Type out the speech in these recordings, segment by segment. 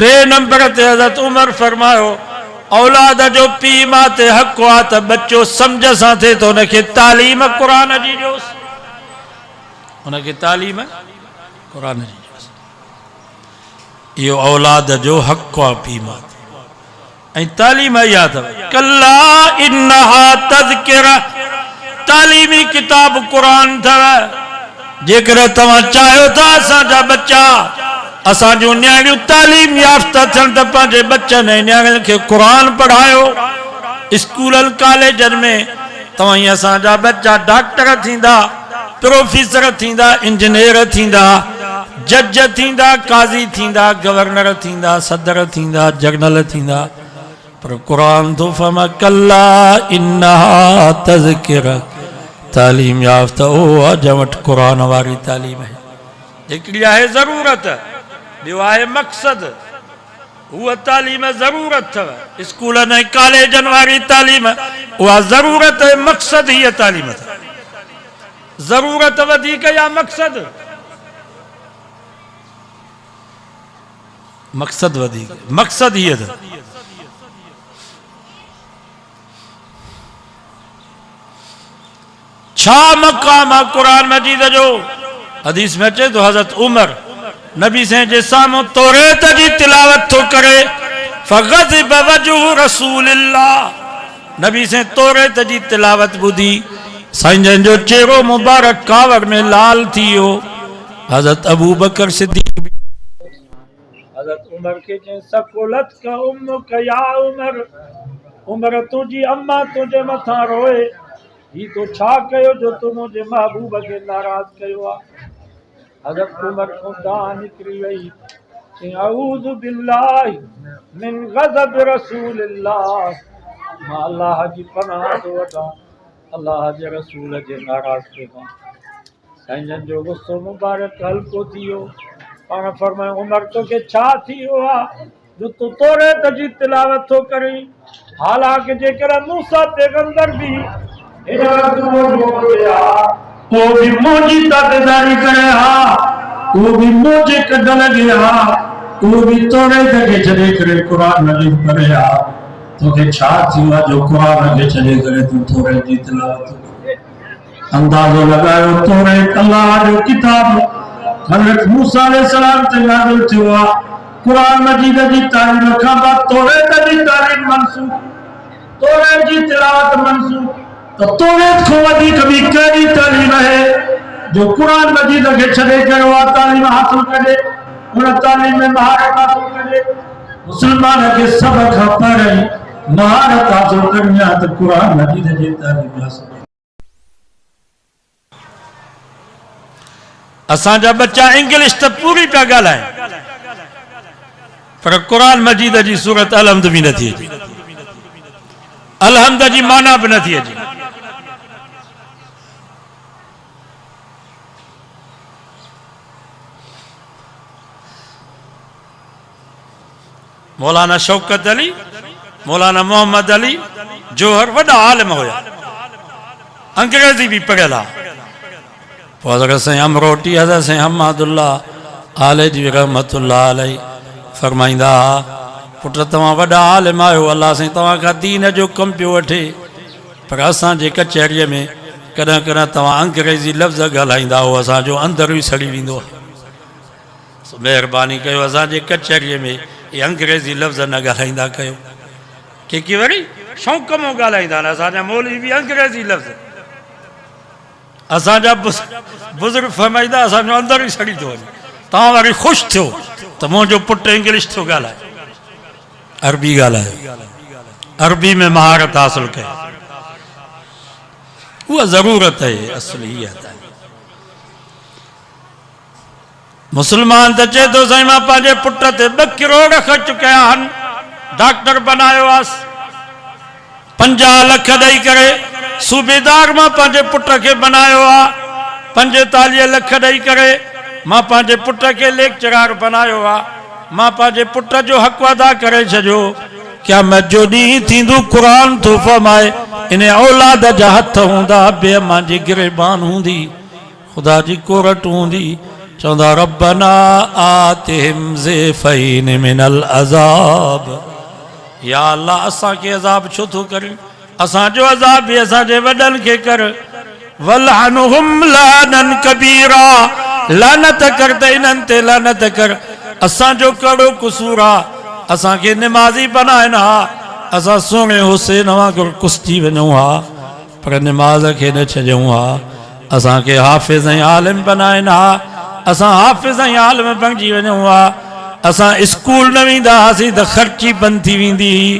टे नंबर ते हज़रत उमर फरमायो औलाद जो पी मां ते हक आ त बच्चो समझ सां थे तो उनके तालीम कुरान जी जोस, उनके तालीम कुरान जी जोस। यो औलाद जो हक आ पी मां ऐं तालीम इहा अथव कल्ला इन्नहा तज़किरा, तालीमी किताब कुरान अथव। जेकर तव्हां चाहियो था असांजा बच्चा असांजो न्याणियूं तालीम याफ़्ता थियनि त पंहिंजे बच्चनि ऐं न्याणियुनि खे क़ुरान पढ़ायो। स्कूलनि कॉलेजनि में तव्हां हीअं असांजा बच्चा डॉक्टर थींदा, प्रोफेसर थींदा, इंजीनियर थींदा, जज थींदा, काज़ी थींदा, गवर्नर थींदा, सदर थींदा, जनरल थींदा, पर क़ुरान थो फरमा कल्ला इन्नहा तज़किरा, तालीम याफ़्ता ओ अॼ वटि क़ुरान वारी तालीम है। हिकिड़ी आहे ज़रूरत, ॿियो आहे मक़सद। उहा तालीम ज़रूरत अथव, स्कूलनि ऐं कॉलेजनि वारी तालीम उहा ज़रूरत ऐं मक़सद हीअ तालीम अथव। ज़रूरत वधीक या मक़सद? मक़सद वधीक, मक़सद हीअ अथव। छा मक़ाम आहे क़ुरान मजीद जो? हदीस में अचे तो हज़रत उमर नबी से जे साम्हूं तौरेत जी तिलावत थो करे फ़ग़ज़िब वजहु रसूलिल्लाह, नबी से तौरेत जी तिलावत ॿुधी साईं जन जो चेहरो मुबारक कावड़ में लाल थी वियो। हज़रत अबू बकर सिद्दीक़ भी हज़रत उमर के चई सकुलत का उम्मुक या उमर, उमर तुंहिंजी अम्मा तुंहिंजे मथां रोए, ही तो छा कयो जो तूं मुंहिंजे महबूब खे नाराज़ कयो आहे। हज़रत उमर खां दाह निकिरी वई, चई अऊज़ु बिल्लाहि मिन ग़ज़ब रसूलिल्लाह, मां अल्लाह जी पनाह थो वठां अल्लाह जे रसूल जे नाराज़गी खां। साईं जन जो गुस्सो मुबारक हल्को थी वियो। पाण फरमायो उमर तोखे छा थी वियो आहे जो तूं तौरेत जी तिलावत थो करीं, हालांकि जेकर मूसा पैगंबर बि वो भी मुझी ताबेदारी करे हा, वो भी मुझे कदम लगे हा, वो भी तोरे के छड़े करे कुरान मजीद पढ़े हा। तो के छा थीवा जो कुरान के छड़े करे तू तोरे जी तिलावत। अंदाजो लगायो तोरे अल्लाह जो किताब हज़रत मूसा अलैहि सलाम ते नाज़िल थियो आ। कुरान मजीद जी तालीम खां बाद तोरे जी तालीम मंसूख, तोरे जी तिलावत मंसूख। तो तौरेत को वधीक ॿी कहिड़ी तालीम है जो कुरान मजीद खे छॾे करे उहा तालीम हासिल करे, उन तालीम में महारत हासिल करे। मुसलमान खे सभ खां पहिरीं महारत हासिल करणी आहे त कुरान मजीद जी तालीम हासिल। असांजा बच्चा इंग्लिश त पूरी पिया ॻाल्हाइनि, पर कुरान मजीद जी सूरत अलहम्द बि नथी अचे, अलहम्द जी माना बि नथी अचे। मौलाना शौकत अली, मौलाना मोहम्मद अली जोहर वॾा आलिम हुया, अंग्रेजी भी पढ़ियल आहे। पोइ हज़रत साईं अमरोटी हज़रत साईं हमादुल्लाह आले जी रहमतुल्लाह अलैहि फरमाईंदा हा पुट तव्हां वॾा आलिम आहियो, अल्लाह साईं तव्हां खां दीन जो कमु पियो वठे, पर असांजे कचहरीअ में कॾहिं कॾहिं तव्हां अंग्रेजी लफ़्ज़ ॻाल्हाईंदा हो, असांजो अंदर ई सड़ी वेंदो आहे। महिरबानी कयो असांजे कचहरीअ में ये अंग्रेजी लफ़्ज़ न ॻाल्हाईंदा कयो। के वरी शौक़ में ॻाल्हाईंदा आहिनि, असांजा मौलवी बि अंग्रेजी लफ़्ज़। असांजा बुज़ुर्ग फरमाईंदा असांजो अंदर ई सड़ी थो वञे। तव्हां वरी ख़ुशि थियो त मुंहिंजो पुटु इंग्लिश थो ॻाल्हाए, अरबी ॻाल्हायो, अरबी में महारत हासिल कयो, उहा ज़रूरत है असली हीअ आहे। मुसलमान त चए थो साईं मां पंहिंजे पुट ते 2 करोड़ ख़र्च कया आहिनि, डॉक्टर बनायो आसि, 50 लख ॾेई करे सूबेदार मां पंहिंजे पुट खे बनायो आहे, 45 लख ॾेई करे मां पंहिंजे पुट खे लेक्चरार बनायो आहे। मां पंहिंजे पुट जो हक़ अदा करे छॾियो, क़यामत जो ॾींहुं थींदो क़ुरान थो फरमाए इन औलाद जा हथ हूंदा, बेईमान जी गिरबान हूंदी, ख़ुदा जी कोरट हूंदी, चवंदा रब्बना आतिहिम ज़िफ़ैन मिनल अज़ाब। या अल्लाह असां के अज़ाब छो थो करे, असां जो अज़ाब भी असां जे वडन के कर। वलअनहुम लानन कबीरा, लानत कर त इन्हनि ते लानत कर। असां जो कड़ो कसूर आ, असां के नमाज़ी बनाइनि हा, असां सोने हुसैन वांगुरु कुस्ती वञूं हा, पर नमाज के न छॾूं हा। असां के हाफ़िज़ ऐं आलिम बनाइनि हा, असां हाफ़िज़ ऐं आलिम बणिजी वञूं हा। असां स्कूल न वेंदा हुआसीं त ख़र्ची बंदि थी वेंदी हुई,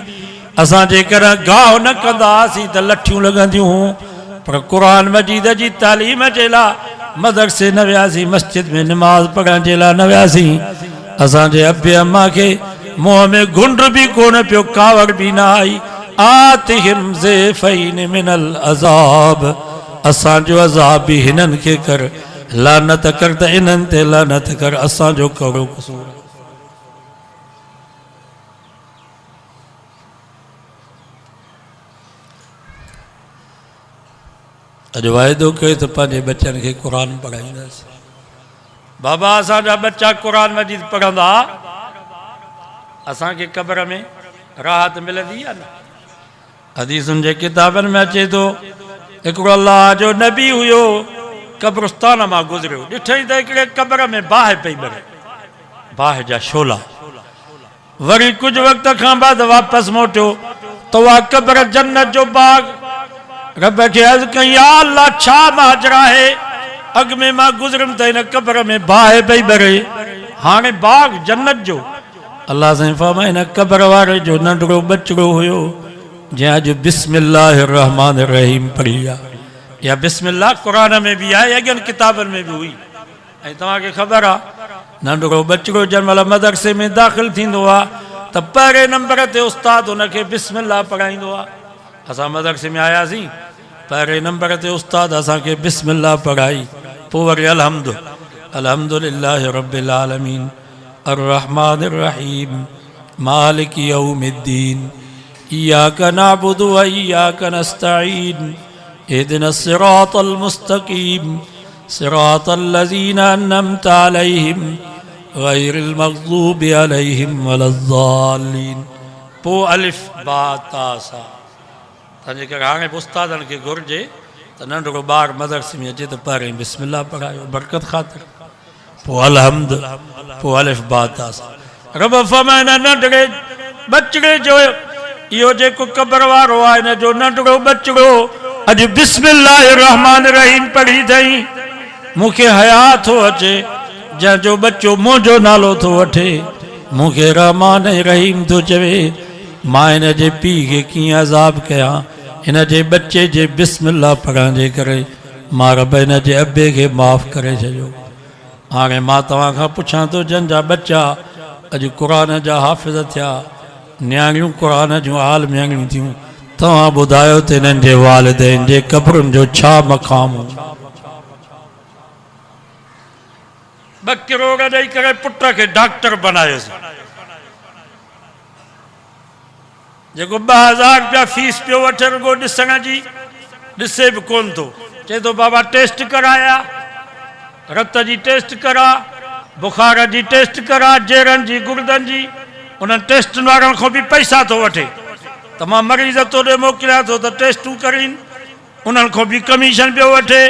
असां जेकर गाह न कंदा हुआसीं त लठियूं लॻंदियूं हुयूं, पर क़ुरान मजीद जी तालीम जे लाइ मदरसे न वियासीं, मस्जिद में नमाज़ पढ़ण जे लाइ न वियासीं। असांजे अबे अम्मा खे मुंहं में घुंड भी कोन पियो, कावड़ भी न आई। आतिहिम ज़िफ़ैन मिनल अज़ाब, असांजो अज़ाब भी हिननि खे कर, लानत कर त इन्हनि ते लानत कर, असांजो कहिड़ो कसूर। अॼु वाइदो कयो त पंहिंजे बच्चनि खे क़ुरान पढ़ाईंदासीं। बाबा असांजा बच्चा क़ुरान मजीद पढ़ंदा, असांखे क़ब्र में राहत मिलंदी आहे न। हदीसुनि जे किताबनि में अचे थो, हिकिड़ो अल्लाह जो नबी हुयो, क़ब्रिस्तान मां गुज़रियो, ॾिठई त हिकिड़े क़ब्र में बाहि पई ॿरे, बाहि जा शोला। वरी कुझु वक़्त खां बाद वापसि मोटियो त उहा क़ब्र जन्नत जो बाग। रब खे अर्ज़ कई, या अल्लाह छा माजरा आहे, अॻ में मां गुज़रियुमि त हिन क़ब्र में बाहि पई ॿरे, हाणे बाग जन्नत जो। अल्लाह साईं फरमाए, हिन क़ब्र वारे जो नंढड़ो बचिड़ो हुयो जंहिं अॼु बिस्मिल्लाहिर रहमानिर रहीम पढ़ी आहे। या बिस्मिल्लाह क़ुरान में भी आहे, अॻियनि किताबनि में भी हुई। ऐं तव्हांखे ख़बर आहे, नंढड़ो बचिड़ो जंहिं महिल मदरसे में दाख़िल थींदो आहे त पहिरें नंबर ते उस्ताद हुनखे बिस्मिल्लाह पढ़ाईंदो आहे। असां मदरसे में आयासीं, पहिरें नंबर ते उस्ताद असांखे बिस्मिल्लाह पढ़ाई, पोइ वरी अल्हम्दुलिल्लाहि रब्बिल आलमीन अर्रहमानिर रहीम मालिक यौमिद्दीन इय्याका नअबुदु व इय्याका नस्तईन इहदिनस सिरातल मुस्तकीम सिरातल लज़ीना अन्अमता अलैहिम गैरिल मग़ज़ूबि अलैहिम वलज़्ज़ालिन। पोइ अलिफ बा ता सा। तंहिंजे करे हाणे बि उस्तादनि खे घुरिजे त नंढड़ो ॿार मदरसे में अचे त पहिरीं बिस्मिल्लाह पढ़ायो, बरकत ख़ातिर, पोइ अलहम्द, पोइ अलिफ बा ता सा। रब फरमाए, नंढड़े बचिड़े जो इहो जेको क़ब्र वारो आहे, हिन जो नंढड़ो बचिड़ो अॼु बिस्मिल्लाहिर रहमानिर रहीम पढ़ी अथई। मूंखे हया थो अचे, जंहिंजो बच्चो मुंहिंजो नालो थो वठे, मूंखे रहमान ऐं रहीम थो चवे। मां हिन जे पीउ खे कीअं अज़ाब कयां, हिन जे बच्चे जे बिस्मिल्लाह पढ़ण जे करे। मां रब हिन जे अबे खे माफ़ करे छॾियो। हाणे मां तव्हां खां पुछां थो, जंहिंजा बच्चा अॼु क़ुरान जा हाफ़िज़ थिया, न्याणियूं क़ुरान जूं आलिमियूं थियूं, तव्हां ॿुधायो त हिननि जे वालिदैन जे क़ब्रुनि जो छा मक़ाम हो। 2 करोड़ ॾेई करे पुट खे डॉक्टर बनायोसीं, जेको 2000 रुपया फीस पियो वठे रुगो ॾिसण जी, ॾिसे बि कोन थो। चए थो बाबा टेस्ट कराया, रत जी टेस्ट करा, बुखार जी टेस्ट करा, जेरनि जी, गुर्दनि जी, उन्हनि टेस्टुनि वारनि खां बि पैसा थो वठे। त मां मरीज़ तोॾे मोकिलियां थो त टेस्टूं करीनि, उन्हनि खां बि कमीशन पियो वठे।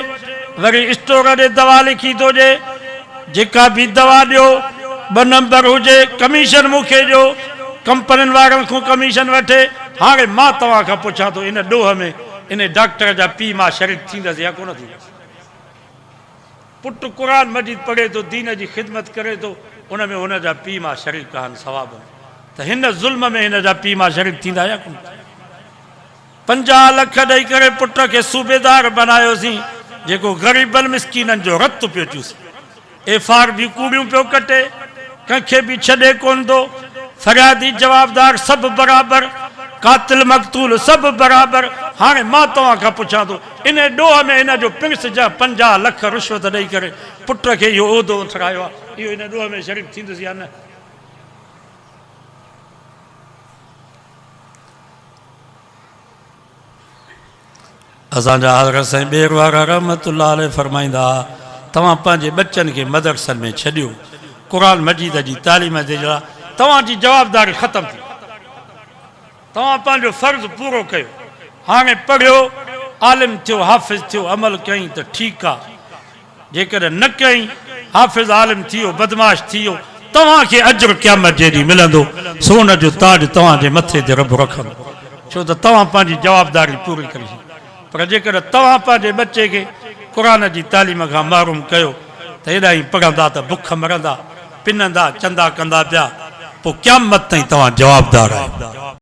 वरी स्टोर ॾे दवा लिखी थो ॾिए, जेका बि दवा ॾियो 2 नंबर हुजे, कमीशन मूंखे ॾियो, कंपनियुनि वारनि खां कमीशन वठे। हाणे मां तव्हां खां पुछां थो, इन ॾोह में इन डॉक्टर जा पीउ मां शरीक थींदसि या कोन थींदसि? पुटु क़ुरान मजीद पढ़े थो, दीन जी ख़िदमत करे थो, उन में हुन जा पीउ मां शरीक आहिनि सवाब में, त हिन ज़ुल्म में हिन जा पीउ मां शरीक थींदा या कोन? 50 लख ॾेई करे पुट खे सूबेदार बनायोसीं, जेको ग़रीबनि मिसकीननि जो रत पियो चूसे, FR भी कूड़ियूं पियो कटे, कंहिंखे बि छॾे कोन थो। फरियादी जवाबदार सभु बराबरि, कातिल मक़तूल सभु बराबरि। हाणे मां तव्हां खां पुछां थो, इन ॾोह में हिन जो पिणस जा 50 लख रिश्वत ॾेई करे पुट खे इहो उहिदो ठहिरायो आहे, इहो इन ॾोह में शरीक थींदुसि या न? असांजा हज़रत साईं ॿेर वारा रहमतुल्लाह अलैह फरमाईंदा, तव्हां पंहिंजे बच्चनि खे मदरसनि में छॾियो, क़ुरान मजीद जी तालीम जे लाइ तव्हांजी जवाबदारी ख़तमु थी। तव्हां पंहिंजो फ़र्ज़ु पूरो कयो। हाणे पढ़ियो, आलिम थियो, हाफ़िज़ थियो, अमल कयईं त ठीकु आहे। जेकॾहिं न कयईं, हाफ़िज़ आलिम थी वियो, बदमाश थी वियो, तव्हांखे अजर क़यामत जे ॾींहुं मिलंदो। सोन जो ताज तव्हांजे मथे ते रब रखंदो, छो त तव्हां पंहिंजी जवाबदारी पूरी करी। पर जेकॾहिं तव्हां पंहिंजे बच्चे खे क़ुरान जी तालीम खां महरूम कयो त हेॾा ई पढ़ंदा त बुख मरंदा, पिनंदा, चंदा कंदा पिया, पोइ क़यामत ताईं तव्हां जवाबदार आहियो।